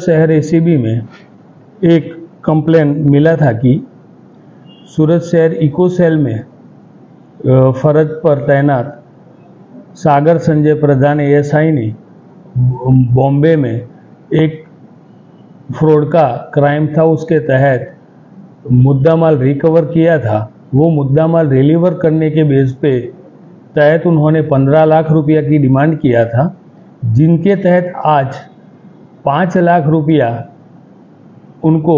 शहर एसीबी में एक कंप्लेन मिला था कि सूरत शहर इको सेल में फर्ज पर तैनात सागर संजय प्रधान एएसआई ने बॉम्बे में एक फ्रॉड का क्राइम था, उसके तहत मुद्दामाल रिकवर किया था। वो मुद्दामाल रिलीवर करने के बेस पे तहत उन्होंने 15 लाख रुपया की डिमांड किया था, जिनके तहत आज 5 लाख रुपया उनको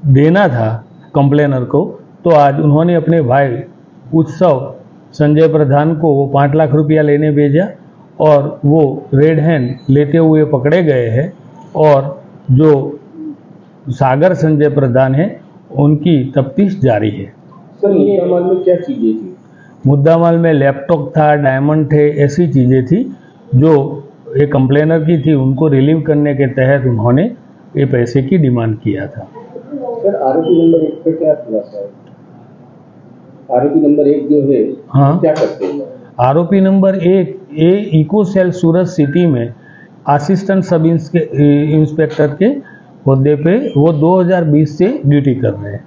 देना था कंप्लेनर को। तो आज उन्होंने अपने भाई उत्सव संजय प्रधान को वो 5 लाख रुपया लेने भेजा और वो रेड हैंड लेते हुए पकड़े गए हैं। और जो सागर संजय प्रधान है उनकी तफ्तीश जारी है। सर, मुद्दामाल में क्या चीजें थी? मुद्दामाल में लैपटॉप था, डायमंड थे, ऐसी चीज़ें थी जो एक कंप्लेनर की थी। उनको रिलीव करने के तहत उन्होंने ये पैसे की डिमांड किया था। सर, आरोपी नंबर 1 पे क्या खुलासा है? आरोपी नंबर 1 जो है, हाँ, क्या करते हैं? आरोपी नंबर 1 इको सेल सूरत सिटी में असिस्टेंट सब इंस्पेक्टर के ओहदे पे वो 2020 से ड्यूटी कर रहे हैं।